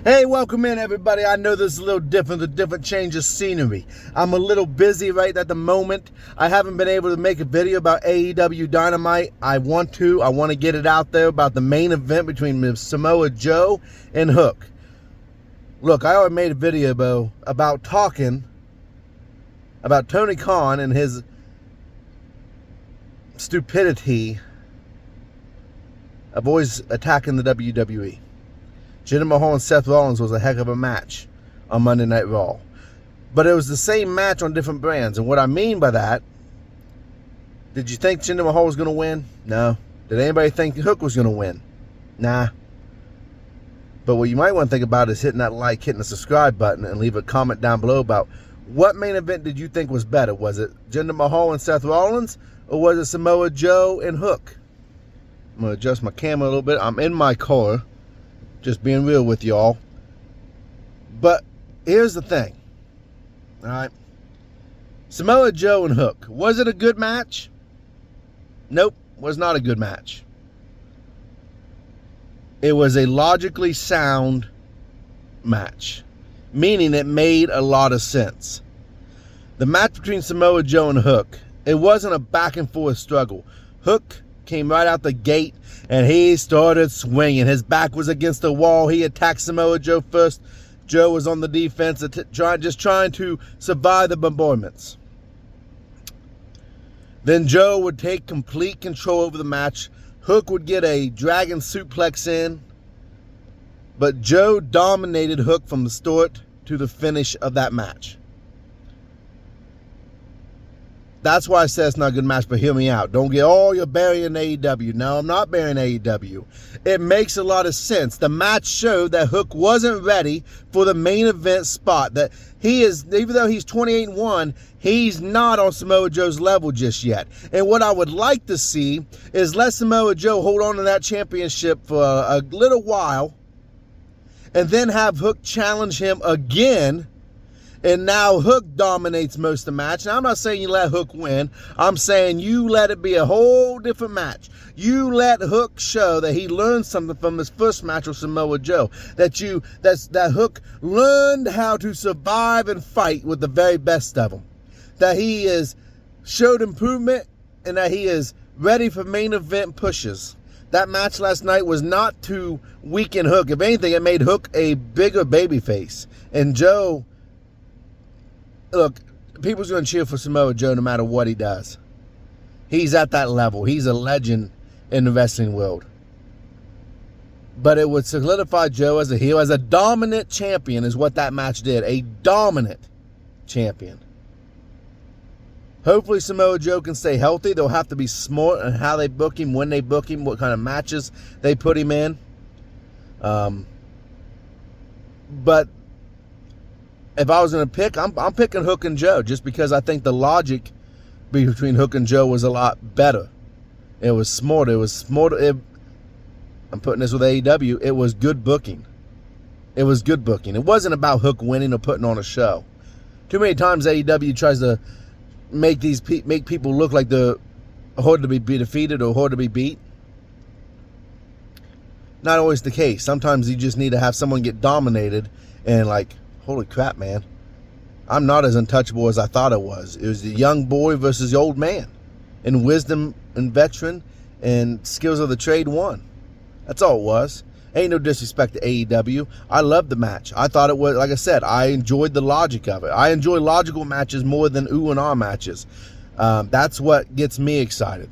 Hey, welcome in, everybody. I know this is a little different, a different change of scenery. I'm a little busy right at the moment. I haven't been able to make a video about AEW Dynamite. I want to get it out there about the main event between Samoa Joe and Hook. Look, I already made a video about talking about Tony Khan and his stupidity of always attacking the WWE. Jinder Mahal and Seth Rollins was a heck of a match on Monday Night Raw. But it was the same match on different brands. And what I mean by that, did you think Jinder Mahal was going to win? No. Did anybody think Hook was going to win? Nah. But what you might want to think about is hitting that like, hitting the subscribe button, and leave a comment down below about what main event did you think was better? Was it Jinder Mahal and Seth Rollins, or was it Samoa Joe and Hook? I'm going to adjust my camera a little bit. I'm in my car. Just being real with y'all. But here's the thing. Alright. Samoa Joe and Hook. Was it a good match? Nope. Was not a good match. It was a logically sound match. Meaning it made a lot of sense. The match between Samoa Joe and Hook, it wasn't a back and forth struggle. Hook came right out the gate and he started swinging. His back was against the wall. He attacked Samoa Joe first. Joe was on the defense, just trying to survive the bombardments. Then Joe would take complete control over the match. Hook would get a dragon suplex in, but Joe dominated Hook from the start to the finish of that match. That's why I said it's not a good match, but hear me out. Don't get, you're burying AEW. No, I'm not burying AEW. It makes a lot of sense. The match showed that Hook wasn't ready for the main event spot. That he is, even though he's 28-1, he's not on Samoa Joe's level just yet. And what I would like to see is let Samoa Joe hold on to that championship for a little while, and then have Hook challenge him again. And now Hook dominates most of the match. Now, I'm not saying you let Hook win. I'm saying you let it be a whole different match. You let Hook show that he learned something from his first match with Samoa Joe. That Hook learned how to survive and fight with the very best of them. That he is showed improvement and that he is ready for main event pushes. That match last night was not to weaken Hook. If anything, it made Hook a bigger babyface. And Joe... Look, people's going to cheer for Samoa Joe no matter what he does. He's at that level. He's a legend in the wrestling world. But it would solidify Joe as a heel, as a dominant champion is what that match did. A dominant champion. Hopefully Samoa Joe can stay healthy. They'll have to be smart on how they book him, when they book him, what kind of matches they put him in. But if I was going to pick, I'm picking Hook and Joe just because I think the logic between Hook and Joe was a lot better. It was smarter. I'm putting this with AEW. It was good booking. It was good booking. It wasn't about Hook winning or putting on a show. Too many times AEW tries to make people look like they're hard to be defeated or hard to be beat. Not always the case. Sometimes you just need to have someone get dominated and like, holy crap, man. I'm not as untouchable as I thought I was. It was the young boy versus the old man. And wisdom and veteran and skills of the trade won. That's all it was. Ain't no disrespect to AEW. I loved the match. I thought it was, like I said, I enjoyed the logic of it. I enjoy logical matches more than ooh and ah matches. That's what gets me excited.